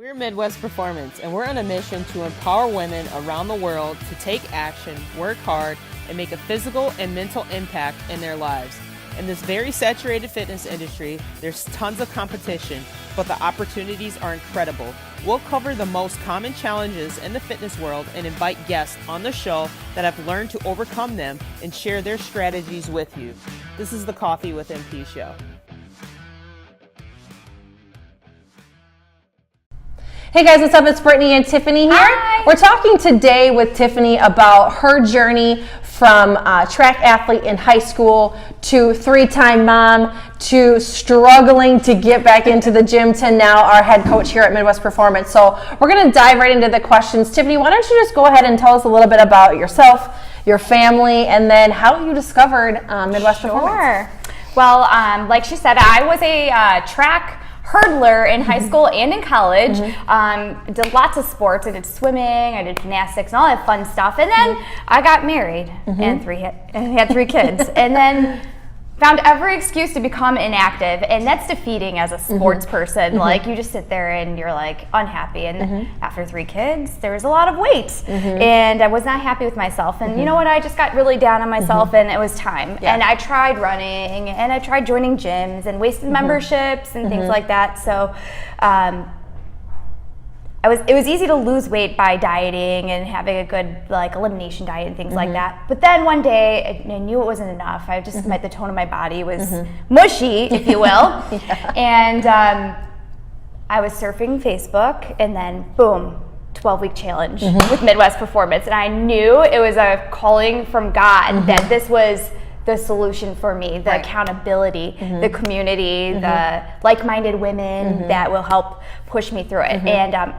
We're Midwest Performance, and we're on a mission to empower women around the world to take action, work hard, and make a physical and mental impact in their lives. In this very saturated fitness industry, there's tons of competition, but the opportunities are incredible. We'll cover the most common challenges in the fitness world and invite guests on the show that have learned to overcome them and share their strategies with you. This is the Coffee with MP show. Hey guys, what's up? It's Brittany and Tiffany here. Hi. We're talking today with Tiffany about her journey from track athlete in high school to three-time mom to struggling to get back into the gym to now our head coach here at Midwest Performance. So we're going to dive right into the questions. Tiffany, why don't you just go ahead and tell us a little bit about yourself, your family, and then how you discovered Midwest Performance. Sure. Well, like she said, I was a track hurdler in high school and in college. Did lots of sports. I did swimming, I did gymnastics, and all that fun stuff. And then I got married and had three kids. And then found every excuse to become inactive, and that's defeating as a sports person. Like, you just sit there and you're like unhappy. And after three kids, there was a lot of weight, and I was not happy with myself. And you know what? I just got really down on myself, and it was time. And I tried running, and I tried joining gyms and wasted memberships and things like that. So it was easy to lose weight by dieting and having a good elimination diet and things like that. But then one day I knew it wasn't enough. I just the tone of my body was mushy, if you will. And I was surfing Facebook, and then boom, 12-week challenge with Midwest Performance. And I knew it was a calling from God that this was the solution for me, the accountability, the community, the like-minded women that will help push me through it. And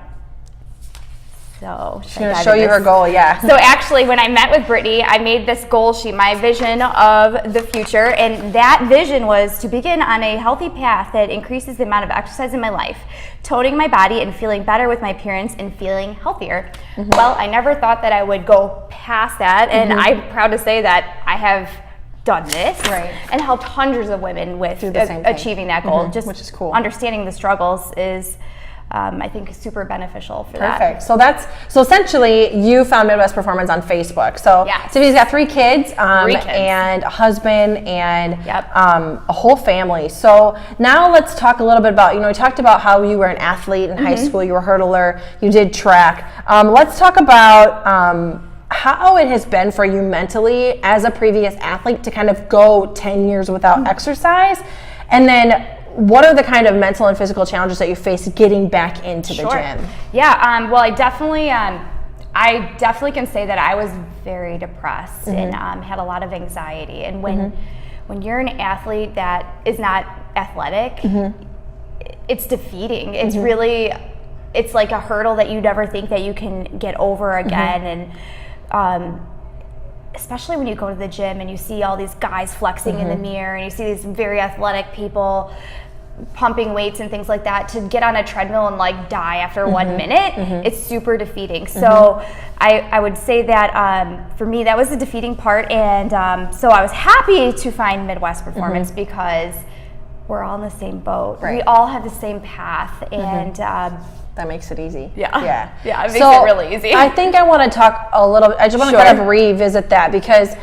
so she's going to show you her goal, So actually, when I met with Brittany, I made this goal sheet, my vision of the future, and that vision was to begin on a healthy path that increases the amount of exercise in my life, toning my body and feeling better with my appearance and feeling healthier. Well, I never thought that I would go past that, and I'm proud to say that I have done this and helped hundreds of women with achieving that goal. Just which is cool. Understanding the struggles is I think super beneficial for that. Perfect. So essentially you found Midwest Performance on Facebook. So Tiffany's got three kids, and a husband and a whole family. So now let's talk a little bit about, we talked about how you were an athlete in high school, you were a hurdler, you did track. Let's talk about how it has been for you mentally as a previous athlete to kind of go 10 years without exercise, and then what are the kind of mental and physical challenges that you face getting back into the gym? Yeah, well, I definitely can say that I was very depressed and had a lot of anxiety. And when you're an athlete that is not athletic, it's defeating. It's really, it's like a hurdle that you never think that you can get over again. And especially when you go to the gym and you see all these guys flexing in the mirror, and you see these very athletic people pumping weights and things like that, to get on a treadmill and die after 1 minute, it's super defeating. So I would say that for me, that was the defeating part. And so I was happy to find Midwest Performance because we're all in the same boat. We all have the same path, and that makes it easy. Yeah, it makes it really easy. I think I want to talk a little bit, I just want to kind of revisit that, because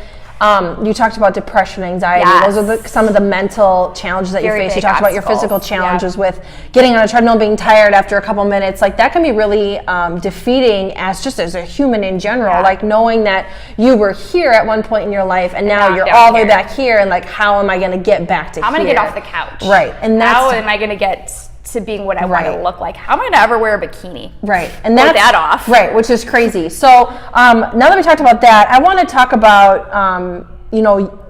you talked about depression, anxiety. Those are some of the mental challenges that you face. You talked about your physical challenges with getting on a treadmill, being tired after a couple minutes. That can be really defeating as a human in general. Knowing that you were here at one point in your life, and now you're all the way back here, and how am I going to get back to here? How am I going to get off the couch? Right. And how am I going to get to being what I want to look like? How am I going to ever wear a bikini? And that's that off. Which is crazy. So now that we talked about that, I want to talk about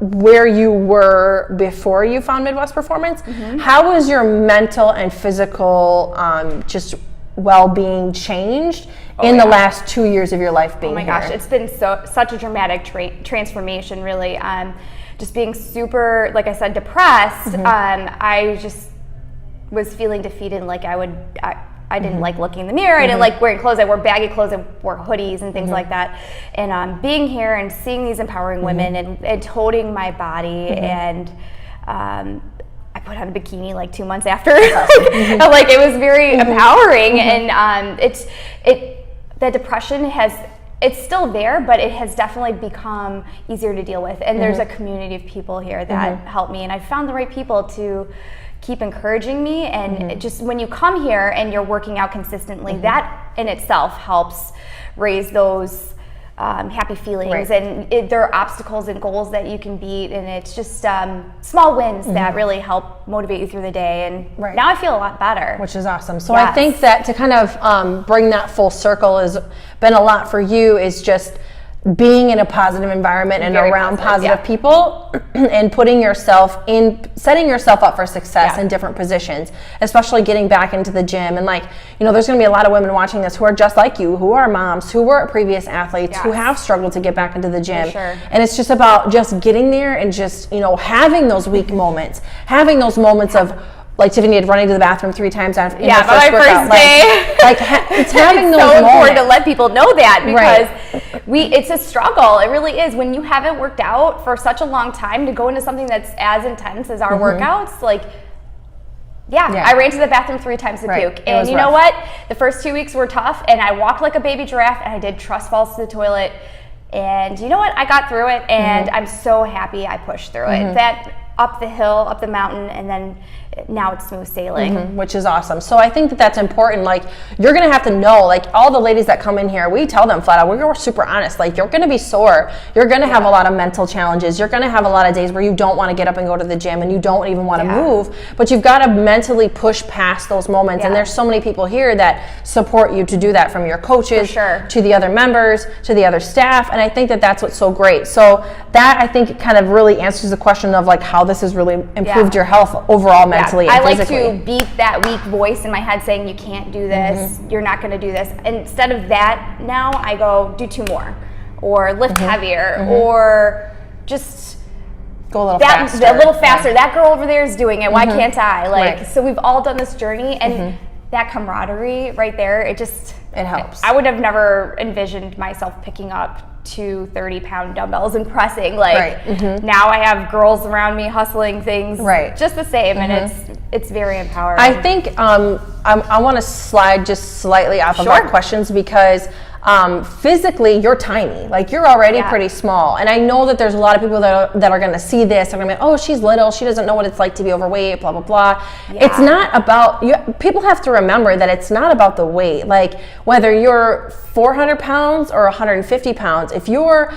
where you were before you found Midwest Performance. How was your mental and physical just well-being changed in the last 2 years of your life being here? Oh my gosh, it's been such a dramatic transformation, really. Just being super, like I said, depressed. I just was feeling defeated. I didn't like looking in the mirror. I didn't like wearing clothes. I wore baggy clothes. I wore hoodies and things like that. And being here and seeing these empowering women and toting my body, and I put on a bikini like 2 months after. Like it was very empowering, and the depression it's still there, but it has definitely become easier to deal with. And there's a community of people here that help me, and I found the right people to keep encouraging me. And just when you come here and you're working out consistently, that in itself helps raise those happy feelings, and there are obstacles and goals that you can beat, and it's just small wins that really help motivate you through the day. And now I feel a lot better, which is awesome. So I think that to kind of bring that full circle has been a lot for you, is just being in a positive environment and around positive people, and putting yourself in, setting yourself up for success in different positions, especially getting back into the gym. And like, you know, there's going to be a lot of women watching this who are just like you, who are moms, who were previous athletes, who have struggled to get back into the gym. And it's just about just getting there and just, you know, having those weak moments, having those moments of, like Tiffany had running to the bathroom 3 times in the first workout. It's having those so moments. important to let people know that, because it's a struggle. It really is. When you haven't worked out for such a long time, to go into something that's as intense as our workouts, like, I ran to the bathroom 3 times to puke. And you know what? The first 2 weeks were tough, and I walked like a baby giraffe, and I did trust falls to the toilet. And you know what? I got through it, and I'm so happy I pushed through it. That up the hill, up the mountain, and then now it's smooth sailing. Which is awesome. So I think that that's important. Like, you're going to have to know, like, all the ladies that come in here, we tell them flat out, we're super honest. Like, you're going to be sore. You're going to have a lot of mental challenges. You're going to have a lot of days where you don't want to get up and go to the gym, and you don't even want to move, but you've got to mentally push past those moments. And there's so many people here that support you to do that, from your coaches to the other members, to the other staff. And I think that that's what's so great. So that, I think, kind of really answers the question of like how this has really improved your health overall, mentally and physically. I like to beat that weak voice in my head saying, you can't do this, you're not going to do this. Instead of that, now I go, do 2 more, or lift heavier, or just go a little faster. A little faster. That girl over there is doing it. Why can't I? Like, so we've all done this journey, and that camaraderie right there, it helps. I would have never envisioned myself picking up 2 30-pound dumbbells and pressing. Like, now I have girls around me hustling things just the same, and it's very empowering. I think I want to slide just slightly off of our questions, because physically you're tiny. Like, you're already pretty small, and I know that there's a lot of people that are going to see this and are going to be, oh, she's little, she doesn't know what it's like to be overweight, blah blah blah. It's not about people have to remember that it's not about the weight. Like, whether you're 400 pounds or 150 pounds, if you're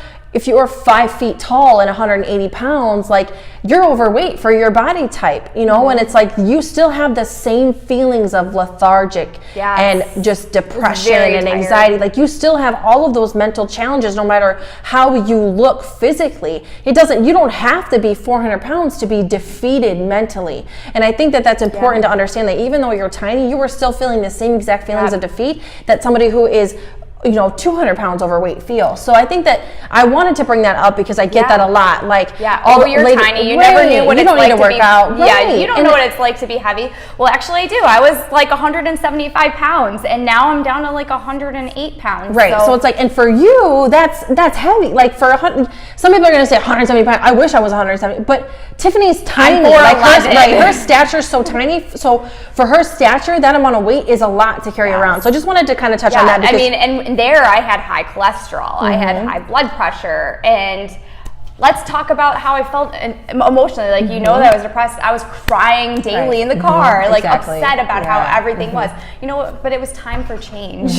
5 feet tall and 180 pounds, like, you're overweight for your body type, you know. And it's like, you still have the same feelings of lethargic and just depression and anxiety. Like, you still have all of those mental challenges, no matter how you look physically. You don't have to be 400 pounds to be defeated mentally. And I think that that's important to understand, that even though you're tiny, you are still feeling the same exact feelings of defeat that somebody who is 200 pounds overweight feel. So I think that I wanted to bring that up, because I get that a lot. Like, you're tiny. You never knew what it's like to work out. You don't know what it's like to be heavy. Well, actually, I do. I was like 175 pounds, and now I'm down to like 108 pounds. So it's like, and for you, that's heavy. Like, for some people are going to say 175. I wish I was 170, but Tiffany's tiny. Her stature is so tiny. So for her stature, that amount of weight is a lot to carry around. So I just wanted to kind of touch on that. I mean, and there I had high cholesterol, I had high blood pressure, and let's talk about how I felt emotionally. Like, that I was depressed. I was crying daily in the car, like upset about how everything was. But it was time for change.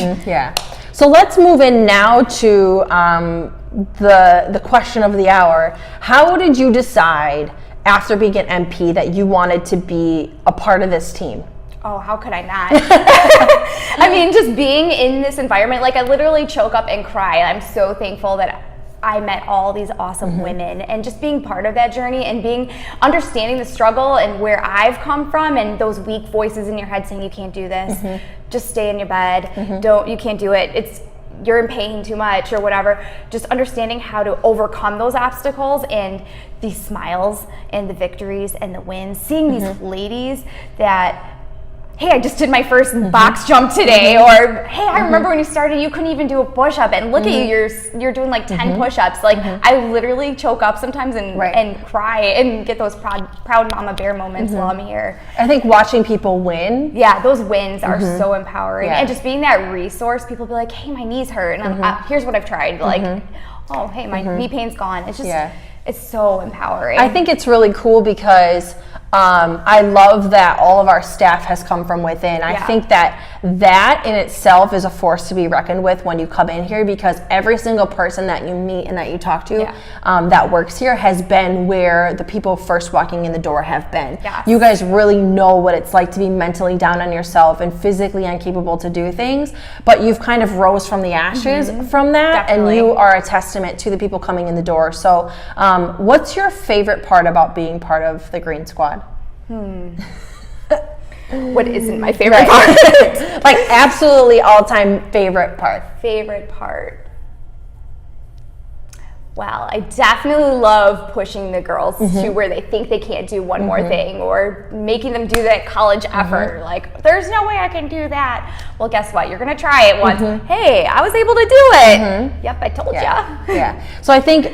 So let's move in now to the question of the hour. How did you decide, after being an MP, that you wanted to be a part of this team? Oh, how could I not? I mean, just being in this environment, like, I literally choke up and cry. I'm so thankful that I met all these awesome women, and just being part of that journey, and understanding the struggle and where I've come from, and those weak voices in your head saying, you can't do this, just stay in your bed, you can't do it, you're in pain too much, or whatever. Just understanding how to overcome those obstacles, and these smiles and the victories and the wins, seeing these ladies that hey, I just did my first box jump today, or hey, I remember when you started, you couldn't even do a push-up, and look at you, you're doing like 10 push-ups. Like I literally choke up sometimes and cry and get those proud mama bear moments while I'm here. I think watching people win. Yeah, those wins are so empowering, and just being that resource. People be like, hey, my knees hurt, and here's what I've tried. Like, oh, hey, my knee pain's gone. It's just, it's so empowering. I think it's really cool because I love that all of our staff has come from within. I think that in itself is a force to be reckoned with when you come in here, because every single person that you meet and that you talk to that works here has been where the people first walking in the door have been. You guys really know what it's like to be mentally down on yourself and physically incapable to do things, but you've kind of rose from the ashes from that, and you are a testament to the people coming in the door. So what's your favorite part about being part of the Green Squad? What isn't my favorite part? Like absolutely all-time favorite part. Favorite part. Well, I definitely love pushing the girls to where they think they can't do one more thing, or making them do that college effort. Like, there's no way I can do that. Well, guess what? You're going to try it once. Hey, I was able to do it. Yep, I told ya. Yeah. So I think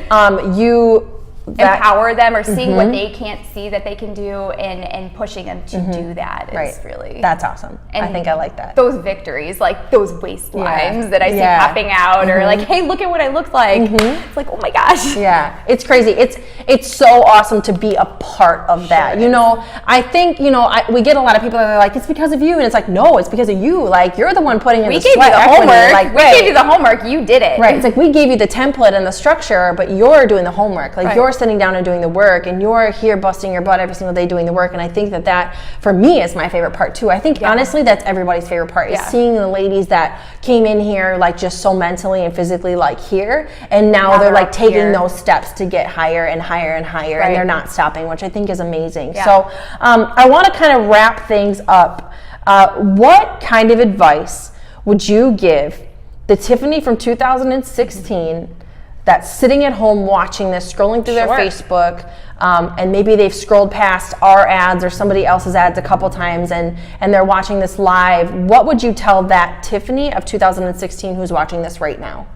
you empower them, or seeing what they can't see that they can do, and pushing them to do that is really, that's awesome. And I think I like that. Those victories, like those waistlines that I see popping out, or like, hey, look at what I look like. It's like, oh my gosh. Yeah, it's crazy. It's so awesome to be a part of that. You know, I think, we get a lot of people that are like, it's because of you, and it's like, no, it's because of you. Like, you're the one putting in the sweat. We gave you the homework. Like, we gave you the homework. You did it. Right. It's like we gave you the template and the structure, but you're doing the homework. Like you're sitting down and doing the work, and you're here busting your butt every single day doing the work. And I think that for me is my favorite part too. I think honestly that's everybody's favorite part, is seeing the ladies that came in here like just so mentally and physically like here, and now they're like taking those steps to get higher and higher and higher, and they're not stopping, which I think is amazing. So I want to kind of wrap things up. What kind of advice would you give the Tiffany from 2016 that's sitting at home watching this, scrolling through their Facebook, and maybe they've scrolled past our ads or somebody else's ads a couple times, and they're watching this live? What would you tell that Tiffany of 2016 who's watching this right now?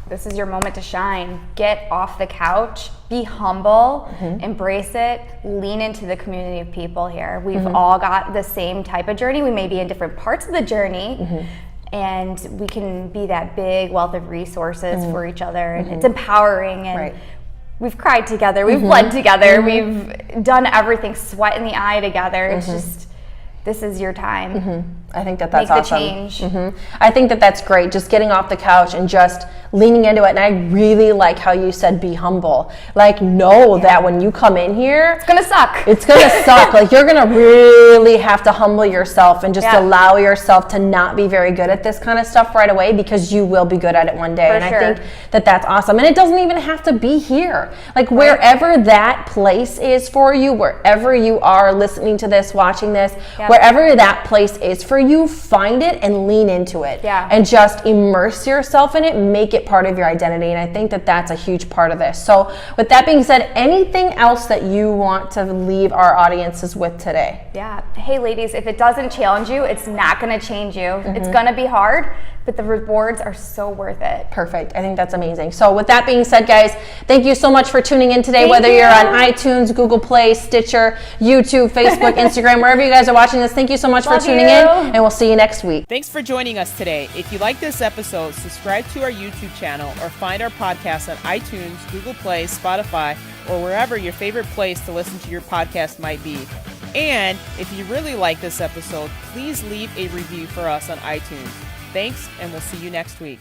This is your moment to shine. Get off the couch, be humble, embrace it, lean into the community of people here. We've all got the same type of journey. We may be in different parts of the journey, and we can be that big wealth of resources for each other, and it's empowering, and we've cried together, we've bled together, we've done everything, sweat in the eye together. It's just, this is your time. I think that's Make awesome. the change. I think that's great. Just getting off the couch and just leaning into it. And I really like how you said be humble. Like, know that when you come in here, it's gonna suck. It's gonna suck. Like, you're gonna really have to humble yourself and just allow yourself to not be very good at this kind of stuff right away, because you will be good at it one day. I think that that's awesome. And it doesn't even have to be here. Like, wherever that place is for you, wherever you are listening to this, watching this, wherever that place is for you, find it and lean into it. And just immerse yourself in it, make it part of your identity. And I think that that's a huge part of this. So with that being said, anything else that you want to leave our audiences with today? Hey ladies, if it doesn't challenge you, it's not going to change you. It's going to be hard, but the rewards are so worth it. Perfect. I think that's amazing. So with that being said, guys, thank you so much for tuning in today, whether you're on iTunes, Google Play, Stitcher, YouTube, Facebook, Instagram, wherever you guys are watching this. Thank you so much for tuning in, and we'll see you next week. Thanks for joining us today. If you like this episode, subscribe to our YouTube channel or find our podcast on iTunes, Google Play, Spotify, or wherever your favorite place to listen to your podcast might be. And if you really like this episode, please leave a review for us on iTunes. Thanks, and we'll see you next week.